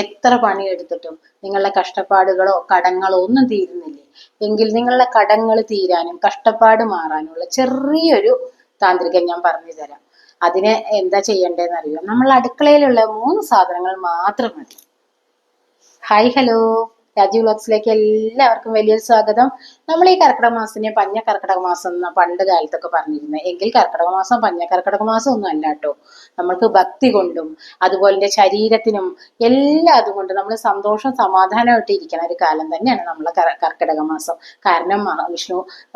എത്ര പണിയെടുത്തിട്ടും നിങ്ങളുടെ കഷ്ടപ്പാടുകളോ കടങ്ങളോ ഒന്നും തീരുന്നില്ലേ? എങ്കിൽ നിങ്ങളുടെ കടങ്ങൾ തീരാനും കഷ്ടപ്പാട് മാറാനുള്ള ചെറിയൊരു താന്ത്രികം ഞാൻ പറഞ്ഞു തരാം. അതിന് എന്താ ചെയ്യേണ്ടതെന്ന് അറിയോ? നമ്മൾ അടുക്കളയിലുള്ള 3 സാധനങ്ങൾ മാത്രം മതി. ഹായ് ഹലോ, രാജീവ് വ്ലോഗ്സിലേക്ക് എല്ലാവർക്കും വലിയൊരു സ്വാഗതം. നമ്മൾ ഈ കർക്കിടക മാസത്തിനെ പഞ്ഞ കർക്കിടക മാസം എന്ന പണ്ട് കാലത്തൊക്കെ പറഞ്ഞിരുന്നത്. എങ്കിൽ കർക്കിടക മാസം പഞ്ഞ കർക്കിടക മാസം ഒന്നും അല്ല കേട്ടോ. നമ്മൾക്ക് ഭക്തി കൊണ്ടും അതുപോലെ ശരീരത്തിനും എല്ലാം അതുകൊണ്ട് നമ്മൾ സന്തോഷം സമാധാനമായിട്ട് ഇരിക്കുന്ന ഒരു കാലം തന്നെയാണ് നമ്മളെ കർക്കിടക മാസം. കാരണം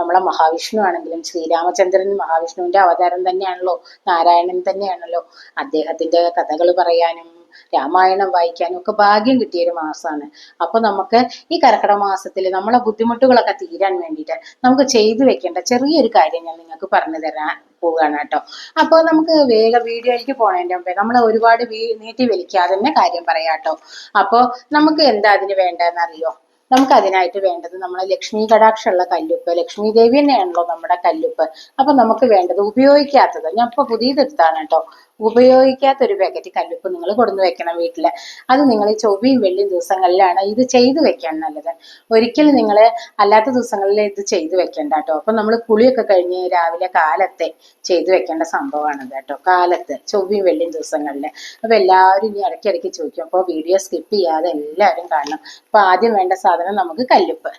നമ്മളെ മഹാവിഷ്ണു ആണെങ്കിലും ശ്രീരാമചന്ദ്രൻ മഹാവിഷ്ണുവിന്റെ അവതാരം തന്നെയാണല്ലോ, നാരായണൻ തന്നെയാണല്ലോ. അദ്ദേഹത്തിന്റെ കഥകൾ പറയാനും രാമായണം വായിക്കാനും ഒക്കെ ഭാഗ്യം കിട്ടിയ ഒരു മാസമാണ്. അപ്പൊ നമുക്ക് ഈ കർക്കിടക മാസത്തിൽ നമ്മളെ ബുദ്ധിമുട്ടുകളൊക്കെ തീരാൻ വേണ്ടിയിട്ട് നമുക്ക് ചെയ്തു വെക്കേണ്ട ചെറിയൊരു കാര്യം ഞാൻ നിങ്ങൾക്ക് പറഞ്ഞു തരാൻ പോവുകയാണ് കേട്ടോ. അപ്പോൾ നമുക്ക് വേഗം വീഡിയോയിലേക്ക് പോണതിന്റെ മുമ്പേ നമ്മൾ ഒരുപാട് നീട്ടി വലിക്കാതെ തന്നെ കാര്യം പറയാം കേട്ടോ. അപ്പോൾ നമുക്ക് എന്താ അതിന് വേണ്ടതെന്ന് അറിയോ? നമുക്ക് അതിനായിട്ട് വേണ്ടത് നമ്മളെ ലക്ഷ്മി കടാക്ഷമുള്ള കല്ലുപ്പ്. ലക്ഷ്മി ദേവി തന്നെയാണല്ലോ നമ്മുടെ കല്ലുപ്പ്. അപ്പൊ നമുക്ക് വേണ്ടത് ഉപയോഗിക്കാത്തത്, ഞാൻ ഇപ്പൊ പുതിയതെടുത്താണ് കേട്ടോ. ഉപയോഗിക്കാത്ത ഒരു പാക്കറ്റ് കല്ലുപ്പ് നിങ്ങൾ കൊടുന്ന് വെക്കണം വീട്ടില്. അത് നിങ്ങൾ ചൊവ്വയും വെള്ളിയും ദിവസങ്ങളിലാണ് ഇത് ചെയ്തു വെക്കാൻ നല്ലത്. ഒരിക്കലും നിങ്ങൾ അല്ലാത്ത ദിവസങ്ങളിൽ ഇത് ചെയ്തു വെക്കണ്ട കേട്ടോ. അപ്പൊ നമ്മൾ കുളിയൊക്കെ കഴിഞ്ഞ് രാവിലെ കാലത്തെ ചെയ്തു വെക്കേണ്ട സംഭവമാണത് കേട്ടോ. കാലത്ത് ചൊവ്വയും വെള്ളിയും ദിവസങ്ങളിൽ. അപ്പൊ എല്ലാവരും ഇനി ഇടയ്ക്കിടയ്ക്ക് ചോദിക്കും. അപ്പോൾ വീഡിയോ സ്കിപ്പ് ചെയ്യാതെ എല്ലാവരും കാണണം. അപ്പൊ ആദ്യം വേണ്ട സാധനം നമുക്ക് കല്ലുപ്പ്.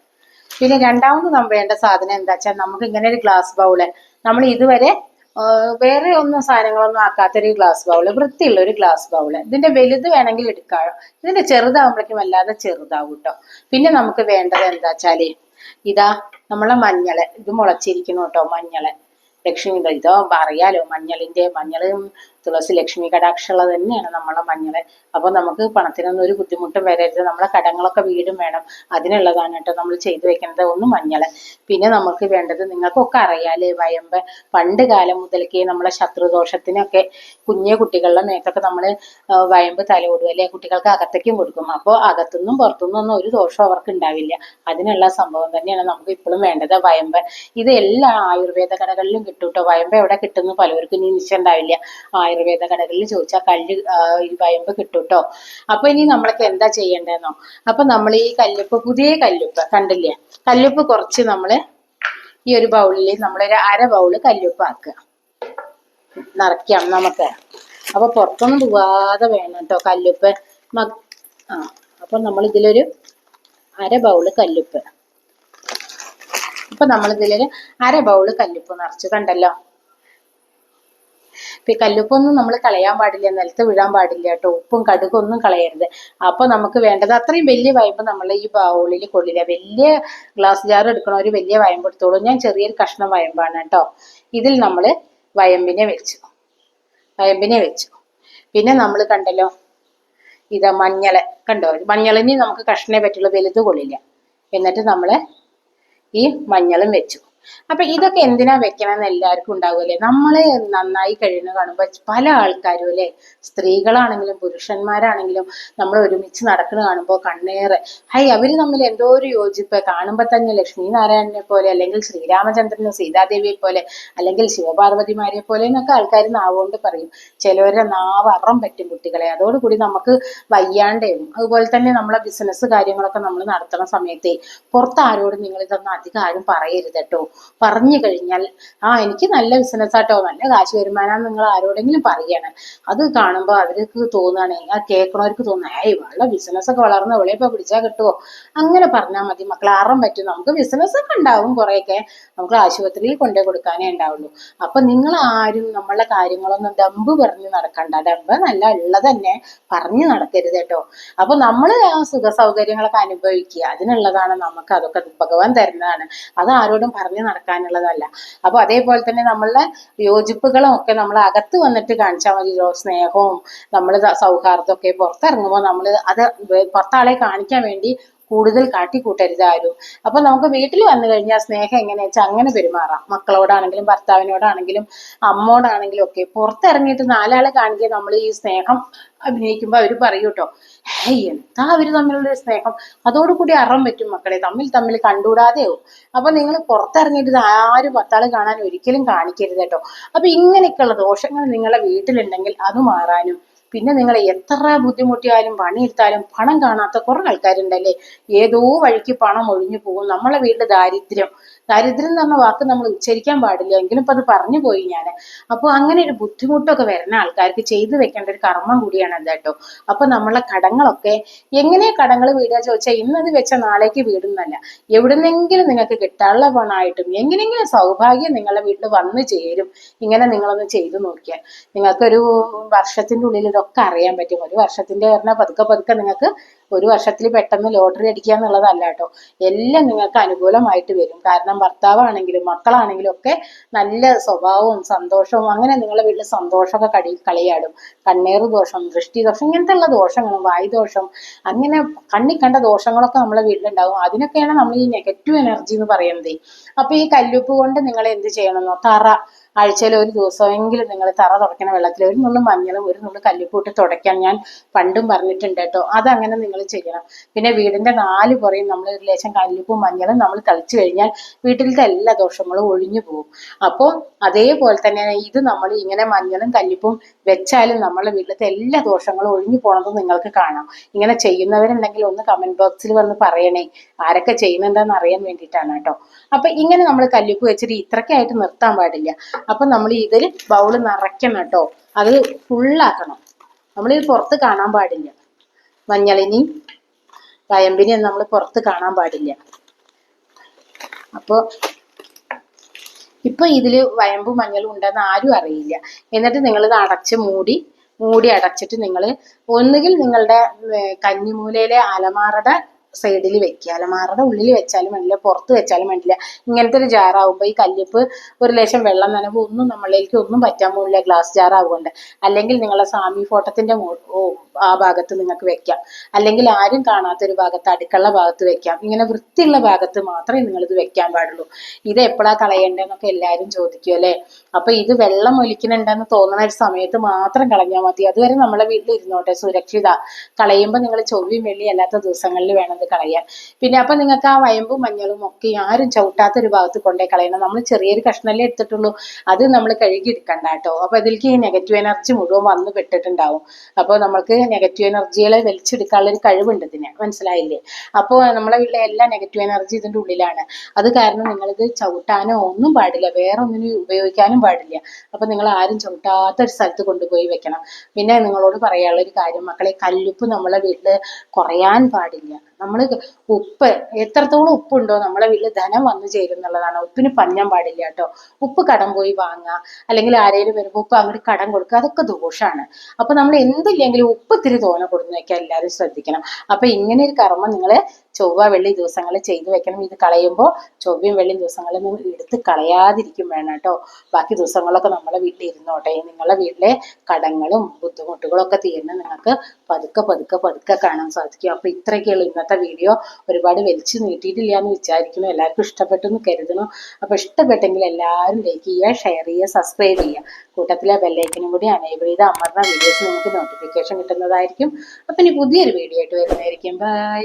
പിന്നെ രണ്ടാമത് നമ്മൾ വേണ്ട സാധനം എന്താ വെച്ചാൽ നമുക്ക് ഇങ്ങനെ ഒരു ഗ്ലാസ് ബൗള്. നമ്മൾ ഇതുവരെ വേറെ ഒന്നും സാധനങ്ങളൊന്നും ആക്കാത്തൊരു ഗ്ലാസ് ബൗള്, വൃത്തിയുള്ള ഒരു ഗ്ലാസ് ബൗള്. ഇതിന്റെ വലുത് വേണമെങ്കിൽ എടുക്കാം. ഇതിന്റെ ചെറുതാവുമ്പോഴേക്കും വല്ലാതെ ചെറുതാവും കേട്ടോ. പിന്നെ നമുക്ക് വേണ്ടത് എന്താ വെച്ചാല് ഇതാ നമ്മളെ മഞ്ഞള്. ഇത് മുളച്ചിരിക്കുന്നു കേട്ടോ, മഞ്ഞള്. ലക്ഷ്മി ഇതോ അറിയാലോ, മഞ്ഞളും തുളസി ലക്ഷ്മി കടാക്ഷമുള്ളത് തന്നെയാണ് നമ്മളെ മഞ്ഞള്. അപ്പൊ നമുക്ക് പണത്തിനൊന്നും ഒരു ബുദ്ധിമുട്ടും വരരുത്. നമ്മളെ കടങ്ങളൊക്കെ വീടും വേണം, അതിനുള്ളതാണ് കേട്ടോ നമ്മൾ ചെയ്തു വെക്കുന്നത്. ഒന്ന് മഞ്ഞള്. പിന്നെ നമുക്ക് വേണ്ടത് നിങ്ങൾക്കൊക്കെ അറിയാലേ, വയമ്പ്. പണ്ട് കാലം മുതൽക്കേ നമ്മളെ ശത്രുദോഷത്തിനൊക്കെ കുഞ്ഞു കുട്ടികളുടെ മേത്തൊക്കെ നമ്മള് വയമ്പ് തലോടും അല്ലെ, കുട്ടികൾക്ക് അകത്തേക്കും കൊടുക്കും. അപ്പോൾ അകത്തുനിന്നും പുറത്തുനിന്നും ഒന്നും ഒരു ദോഷവും അവർക്ക് ഉണ്ടാവില്ല. അതിനുള്ള സംഭവം തന്നെയാണ് നമുക്ക് ഇപ്പോഴും വേണ്ടത്, വയമ്പ്. ഇത് എല്ലാ ആയുർവേദ കടകളിലും കിട്ടും കേട്ടോ. വയമ്പ് എവിടെ കിട്ടുന്നു പലവർക്കും ഇനി നിശ്ചയം ഉണ്ടാവില്ല. ആയുർവേദ കടകളിൽ ചോദിച്ചാൽ ഈ വയമ്പ് കിട്ടും കേട്ടോ. അപ്പൊ ഇനി നമ്മളൊക്കെ എന്താ ചെയ്യേണ്ടതെന്നോ? അപ്പൊ നമ്മൾ ഈ കല്ലുപ്പ്, പുതിയ കല്ലുപ്പ് കണ്ടില്ലേ, കല്ലുപ്പ് കുറച്ച് നമ്മള് ഈ ഒരു ബൗളിൽ നമ്മളൊരു 1/2 ബൗള് കല്ലുപ്പ് ആക്കുക, നിറയ്ക്കാം നമുക്ക്. അപ്പൊ പുറത്തൊന്നും പോവാതെ വേണം കേട്ടോ കല്ലുപ്പ്. അപ്പൊ നമ്മൾ ഇതിലൊരു 1/2 ബൗള് കല്ലുപ്പ്. അപ്പൊ നമ്മളിതിലൊരു 1/2 ബൗള് കല്ലുപ്പ് നിറച്ച് കണ്ടല്ലോ. ഇപ്പൊ ഈ കല്ലുപ്പൊന്നും നമ്മൾ കളയാൻ പാടില്ല, നിലത്ത് വീഴാൻ പാടില്ല കേട്ടോ. ഉപ്പും കടുകൊന്നും കളയരുത്. അപ്പൊ നമുക്ക് വേണ്ടത് അത്രയും വലിയ വയമ്പ് നമ്മൾ ഈ ബൗളിൽ കൊള്ളില്ല. വലിയ ഗ്ലാസ് ജാർ എടുക്കണ ഒരു വലിയ വയമ്പ് എടുത്തോളൂ. ഞാൻ ചെറിയൊരു കഷ്ണം വയമ്പാണ് കേട്ടോ. ഇതിൽ നമ്മൾ വയമ്പിനെ വെച്ചു. പിന്നെ നമ്മൾ കണ്ടല്ലോ ഇതാ മഞ്ഞള് കണ്ടോ. മഞ്ഞളിന് നമുക്ക് കഷ്ണേ പറ്റുള്ളൂ, വലുത് കൊള്ളില്ല. എന്നിട്ട് നമ്മള് ഈ മഞ്ഞളും വെച്ചു. അപ്പൊ ഇതൊക്കെ എന്തിനാ വെക്കണമെന്ന് എല്ലാവർക്കും ഉണ്ടാവുമല്ലേ. നമ്മളെ നന്നായി കഴിയുന്ന കാണുമ്പോ പല ആൾക്കാരും അല്ലെ, സ്ത്രീകളാണെങ്കിലും പുരുഷന്മാരാണെങ്കിലും നമ്മൾ ഒരുമിച്ച് നടക്കുന്ന കാണുമ്പോൾ കണ്ണേറെ അവര് തമ്മിൽ എന്തോ ഒരു യോജിപ്പ്. കാണുമ്പോ തന്നെ ലക്ഷ്മി നാരായണനെ പോലെ, അല്ലെങ്കിൽ ശ്രീരാമചന്ദ്രനും സീതാദേവിയെ പോലെ, അല്ലെങ്കിൽ ശിവപാർവതിമാരെ പോലെ എന്നൊക്കെ ആൾക്കാർ നാവുകൊണ്ട് പറയും. ചിലവരുടെ നാവ് അറം പറ്റും കുട്ടികളെ. അതോടുകൂടി നമുക്ക് വയ്യാണ്ടേവും. അതുപോലെ തന്നെ നമ്മളെ ബിസിനസ് കാര്യങ്ങളൊക്കെ നമ്മൾ നടത്തുന്ന സമയത്ത് പുറത്ത് ആരോടും നിങ്ങൾ ഇതൊന്നും അധികം ആരും പറയരുത് കേട്ടോ. പറഞ്ഞു കഴിഞ്ഞാൽ എനിക്ക് നല്ല ബിസിനസ് ആട്ടോ, നല്ല കാശ് വരുമാനാന്ന് നിങ്ങൾ ആരോടെങ്കിലും പറയണം. അത് കാണുമ്പോൾ അവർക്ക് തോന്നുകയാണ്, കേൾക്കണവർക്ക് തോന്നുന്നു വളരെ ബിസിനസ്സൊക്കെ വളർന്ന് എവിടെയപ്പോ പിടിച്ചാൽ കിട്ടുമോ, അങ്ങനെ പറഞ്ഞാൽ മതി മക്കളെ. അറം പറ്റും. നമുക്ക് ബിസിനസ് ഒക്കെ ഉണ്ടാവും, കുറെയൊക്കെ നമുക്ക് ആശുപത്രിയിൽ കൊണ്ടു കൊടുക്കാനേ ഉണ്ടാവുള്ളൂ. അപ്പൊ നിങ്ങൾ ആരും നമ്മളെ കാര്യങ്ങളൊന്നും ഡമ്പ് പറഞ്ഞ് നടക്കണ്ട. ഡമ്പ് നല്ല ഉള്ളത് തന്നെ പറഞ്ഞു നടക്കരുത് കേട്ടോ. അപ്പൊ നമ്മൾ ആ സുഖ സൗകര്യങ്ങളൊക്കെ അനുഭവിക്കുക, അതിനുള്ളതാണ് നമുക്ക്. അതൊക്കെ ഭഗവാൻ തരുന്നതാണ്, അത് ആരോടും പറഞ്ഞു നടക്കാനുള്ളതല്ല. അപ്പൊ അതേപോലെ തന്നെ നമ്മളുടെ യോജിപ്പുകളും ഒക്കെ നമ്മൾ അകത്ത് വന്നിട്ട് കാണിച്ചാൽ മതി. സ്നേഹവും നമ്മൾ സൗഹാർദ്ദം ഒക്കെ പുറത്തിറങ്ങുമ്പോൾ നമ്മൾ അത് പുറത്താളെ കാണിക്കാൻ വേണ്ടി കൂടുതൽ കാട്ടിക്കൂട്ടരുത് ആരും. അപ്പൊ നമുക്ക് വീട്ടിൽ വന്നു കഴിഞ്ഞാൽ സ്നേഹം എങ്ങനെയാ വെച്ചാൽ അങ്ങനെ പെരുമാറാം. മക്കളോടാണെങ്കിലും ഭർത്താവിനോടാണെങ്കിലും അമ്മോടാണെങ്കിലും ഒക്കെ. പുറത്തിറങ്ങിയിട്ട് 4 ആളെ കാണിക്കുക നമ്മൾ ഈ സ്നേഹം അഭിനയിക്കുമ്പോ അവര് പറയൂ കേട്ടോ, എന്താ അവര് തമ്മിലുള്ള സ്നേഹം. അതോടുകൂടി അറം പറ്റും മക്കളെ, തമ്മിൽ കണ്ടുകൂടാതെയാവും. അപ്പൊ നിങ്ങൾ പുറത്തിറങ്ങിയിട്ട് ആരും 10 ആള് കാണാൻ ഒരിക്കലും കാണിക്കരുത് കേട്ടോ. അപ്പൊ ഇങ്ങനെയൊക്കെയുള്ള ദോഷങ്ങൾ നിങ്ങളുടെ വീട്ടിലുണ്ടെങ്കിൽ അത് മാറാനും പിന്നെ നിങ്ങൾ എത്ര ബുദ്ധിമുട്ടിയാലും പണിയെടുത്താലും പണം കാണാത്ത കുറെ ആൾക്കാരുണ്ടല്ലേ. ഏതോ വഴിക്ക് പണം ഒഴിഞ്ഞു പോകും. നമ്മളെ വീട്ടിൽ ദാരിദ്ര്യം എന്ന് പറഞ്ഞ വാക്ക് നമ്മൾ ഉച്ചരിക്കാൻ പാടില്ല, എങ്കിലും ഇപ്പൊ അത് പറഞ്ഞു പോയി ഞാൻ. അപ്പൊ അങ്ങനെ ഒരു ബുദ്ധിമുട്ടൊക്കെ വരുന്ന ആൾക്കാർക്ക് ചെയ്തു വെക്കേണ്ട ഒരു കർമ്മം കൂടിയാണ് അത് കേട്ടോ. അപ്പൊ നമ്മളെ കടങ്ങളൊക്കെ എങ്ങനെ കടങ്ങൾ വീടുക ചോദിച്ചാൽ ഇന്നത് വെച്ച നാളേക്ക് വീടുന്നല്ല, എവിടുന്നെങ്കിലും നിങ്ങൾക്ക് കിട്ടാനുള്ള പണമായിട്ടും എങ്ങനെയെങ്കിലും സൗഭാഗ്യം നിങ്ങളുടെ വീട്ടിൽ വന്നു ചേരും. ഇങ്ങനെ നിങ്ങളൊന്ന് ചെയ്തു നോക്കിയാൽ നിങ്ങൾക്കൊരു വർഷത്തിന്റെ ഉള്ളിൽ ഇതൊക്കെ അറിയാൻ പറ്റും. ഒരു വർഷത്തിന്റെ പറഞ്ഞാൽ പതുക്കെ പതുക്കെ നിങ്ങൾക്ക് ഒരു വർഷത്തിൽ പെട്ടെന്ന് ലോട്ടറി അടിക്കുക എന്നുള്ളതല്ല കേട്ടോ. എല്ലാം നിങ്ങൾക്ക് അനുകൂലമായിട്ട് വരും. കാരണം ഭർത്താവാണെങ്കിലും മക്കളാണെങ്കിലും ഒക്കെ നല്ല സ്വഭാവവും സന്തോഷവും, അങ്ങനെ നിങ്ങളുടെ വീട്ടിൽ സന്തോഷമൊക്കെ കളിയാടും. കണ്ണേറ് ദോഷം, ദൃഷ്ടി ദോഷം, ഇങ്ങനത്തെ ഉള്ള ദോഷങ്ങളും വായുദോഷം, അങ്ങനെ കണ്ണി കണ്ട ദോഷങ്ങളൊക്കെ നമ്മളെ വീട്ടിലുണ്ടാവും. അതിനൊക്കെയാണ് നമ്മൾ ഈ നെഗറ്റീവ് എനർജി എന്ന് പറയുന്നത്. അപ്പൊ ഈ കല്ലുപ്പ് കൊണ്ട് നിങ്ങൾ എന്ത് ചെയ്യണമെന്നോ, തറ ആഴ്ചയിൽ ഒരു ദിവസമെങ്കിലും നിങ്ങൾ തറ തുടയ്ക്കുന്ന വെള്ളത്തിൽ ഒരു നുള്ളു മഞ്ഞളും ഒരു നുള്ളു കല്ലുപ്പിട്ട് തുടയ്ക്കാൻ ഞാൻ പണ്ടും പറഞ്ഞിട്ടുണ്ട് കേട്ടോ. അതങ്ങനെ നിങ്ങൾ ചെയ്യണം. പിന്നെ വീടിന്റെ 4 പുറയും നമ്മൾ ഒരു ലേശം കല്ലുപ്പും മഞ്ഞളും നമ്മൾ തളിച്ചു കഴിഞ്ഞാൽ വീട്ടിലത്തെ എല്ലാ ദോഷങ്ങളും ഒഴിഞ്ഞു പോകും. അപ്പോൾ അതേപോലെ തന്നെ ഇത് നമ്മൾ ഇങ്ങനെ മഞ്ഞളും കല്ലുപ്പും വെച്ചാലും നമ്മളെ വീട്ടിലത്തെ എല്ലാ ദോഷങ്ങളും ഒഴിഞ്ഞു പോണത് നിങ്ങൾക്ക് കാണാം. ഇങ്ങനെ ചെയ്യുന്നവരുണ്ടെങ്കിൽ ഒന്ന് കമന്റ് ബോക്സിൽ വന്ന് പറയണേ, ആരൊക്കെ ചെയ്യുന്നുണ്ടെന്ന് അറിയാൻ വേണ്ടിയിട്ടാണ് കേട്ടോ. അപ്പൊ ഇങ്ങനെ നമ്മൾ കല്ലുപ്പ് വെച്ചിട്ട് ഇത്രക്കായിട്ട് നിർത്താൻ പാടില്ല. അപ്പൊ നമ്മൾ ഇതിൽ ബൗള് നിറയ്ക്കണം കേട്ടോ. അത് ഫുള്ളാക്കണം. നമ്മളിത് പുറത്ത് കാണാൻ പാടില്ല. മഞ്ഞളിനെയും വയമ്പിനെയും നമ്മൾ പുറത്ത് കാണാൻ പാടില്ല. അപ്പൊ ഇപ്പൊ ഇതില് വയമ്പും മഞ്ഞളും ഉണ്ടെന്ന് ആരും അറിയില്ല. എന്നിട്ട് നിങ്ങൾ ഇത് അടച്ച് മൂടി അടച്ചിട്ട് നിങ്ങൾ ഒന്നുകിൽ നിങ്ങളുടെ കന്നിമൂലയിലെ അലമാറയുടെ സൈഡിൽ വെക്കുക. അലമാറയുടെ ഉള്ളിൽ വെച്ചാലും വേണ്ടില്ല, പുറത്ത് വെച്ചാലും വേണ്ടില്ല. ഇങ്ങനത്തെ ഒരു ജാറാവുമ്പോൾ ഈ കല്ലുപ്പ് ഒരു ലേശം വെള്ളം നനവ് ഒന്നും നമ്മളിലേക്ക് ഒന്നും പറ്റാൻ പോകില്ല, ഗ്ലാസ് ജാറാവുകൊണ്ട്. അല്ലെങ്കിൽ നിങ്ങളെ സ്വാമി ഫോട്ടത്തിന്റെ ആ ഭാഗത്ത് നിങ്ങൾക്ക് വെക്കാം. അല്ലെങ്കിൽ ആരും കാണാത്തൊരു ഭാഗത്ത്, അടുക്കള ഭാഗത്ത് വെക്കാം. ഇങ്ങനെ വൃത്തിയുള്ള ഭാഗത്ത് മാത്രമേ നിങ്ങൾ ഇത് വെക്കാൻ പാടുള്ളൂ. ഇത് എപ്പോഴാ കളയേണ്ടതെന്നൊക്കെ എല്ലാവരും ചോദിക്കും അല്ലേ. അപ്പൊ ഇത് വെള്ളം ഒലിക്കുന്നുണ്ടെന്ന് തോന്നുന്ന ഒരു സമയത്ത് മാത്രം കളഞ്ഞാൽ മതി. അതുവരെ നമ്മളെ വീട്ടിൽ ഇരുന്നോട്ടെ, സുരക്ഷിത. കളയുമ്പോൾ നിങ്ങൾ ചൊവ്വയും വെള്ളി അല്ലാത്ത ദിവസങ്ങളിൽ വേണം ഇത് കളയാൻ. പിന്നെ അപ്പൊ നിങ്ങൾക്ക് ആ വയമ്പും മഞ്ഞളും ഒക്കെ ആരും ചവിട്ടാത്ത ഒരു ഭാഗത്ത് കൊണ്ടേ കളയണം. നമ്മൾ ചെറിയൊരു കഷ്ണല്ലേ എടുത്തിട്ടുള്ളൂ, അത് നമ്മൾ കഴുകി എടുക്കണ്ട കേട്ടോ. അപ്പൊ ഇതിലേക്ക് ഈ നെഗറ്റീവ് എനർജി മുഴുവൻ വന്ന് പെട്ടിട്ടുണ്ടാവും. അപ്പോൾ നമ്മൾക്ക് നെഗറ്റീവ് എനർജികളെ വലിച്ചെടുക്കാനുള്ള ഒരു കഴിവുണ്ട് ഇതിന്, മനസ്സിലായില്ലേ. അപ്പോൾ നമ്മളെ വീട്ടിലെ എല്ലാ നെഗറ്റീവ് എനർജി ഇതിന്റെ ഉള്ളിലാണ്. അത് കാരണം നിങ്ങളിത് ചവിട്ടാനോ ഒന്നും പാടില്ല, വേറെ ഒന്നിനും ഉപയോഗിക്കാനും പാടില്ല. അപ്പൊ നിങ്ങൾ ആരും ചവിട്ടാത്ത ഒരു സ്ഥലത്ത് കൊണ്ടുപോയി വെക്കണം. പിന്നെ നിങ്ങളോട് പറയാനുള്ള ഒരു കാര്യം മക്കളെ, കല്ലുപ്പ് നമ്മളെ വീട്ടില് കുറയാൻ പാടില്ല. നമ്മൾ ഉപ്പ് എത്രത്തോളം ഉപ്പുണ്ടോ നമ്മളെ വീട്ടിൽ ധനം വന്നു ചേരും എന്നുള്ളതാണ്. ഉപ്പിന് പഞ്ഞാൻ പാടില്ല കേട്ടോ. ഉപ്പ് കടം പോയി വാങ്ങുക, അല്ലെങ്കിൽ ആരെങ്കിലും വരുമ്പോൾ ഉപ്പ് അങ്ങോട്ട് കടം കൊടുക്കുക, അതൊക്കെ ദോഷമാണ്. അപ്പൊ നമ്മൾ എന്തില്ലെങ്കിലും ഉപ്പ് ഇത്തിരി തോനെ കൊടുന്ന് വെക്കാൻ എല്ലാവരും ശ്രദ്ധിക്കണം. അപ്പൊ ഇങ്ങനെ ഒരു കർമ്മം നിങ്ങൾ ചൊവ്വ വെള്ളി ദിവസങ്ങളിൽ ചെയ്തു വെക്കണം. ഇത് കളയുമ്പോൾ ചൊവ്വയും വെള്ളിയും ദിവസങ്ങളിൽ നിങ്ങൾ എടുത്ത് കളയാതിരിക്കും വേണം കേട്ടോ. ബാക്കി ദിവസങ്ങളൊക്കെ നമ്മളെ വീട്ടിൽ ഇരുന്നോട്ടെ. നിങ്ങളുടെ വീട്ടിലെ കടങ്ങളും ബുദ്ധിമുട്ടുകളും ഒക്കെ തീർന്ന് നിങ്ങൾക്ക് പതുക്കെ പതുക്കെ പതുക്കെ കാണാൻ സാധിക്കും. അപ്പൊ ഇത്രയൊക്കെയുള്ളൂ ഇന്നത്തെ വീഡിയോ. ഒരുപാട് വലിച്ചു നീട്ടിയിട്ടില്ല എന്ന് വിചാരിക്കുന്നു. എല്ലാവർക്കും ഇഷ്ടപ്പെട്ടു എന്ന് കരുതുന്നു. അപ്പൊ ഇഷ്ടപ്പെട്ടെങ്കിൽ എല്ലാവരും ലൈക്ക് ചെയ്യുക, ഷെയർ ചെയ്യുക, സബ്സ്ക്രൈബ് ചെയ്യുക. കൂട്ടത്തിലെ ബെല്ലൈക്കനും കൂടി അനേബിൾ ചെയ്ത് അമർന്ന വീഡിയോസ് നിങ്ങൾക്ക് നോട്ടിഫിക്കേഷൻ കിട്ടുന്നതായിരിക്കും. അപ്പൊ ഇനി പുതിയൊരു വീഡിയോ ആയിട്ട് വരുന്നതായിരിക്കും. ബൈ.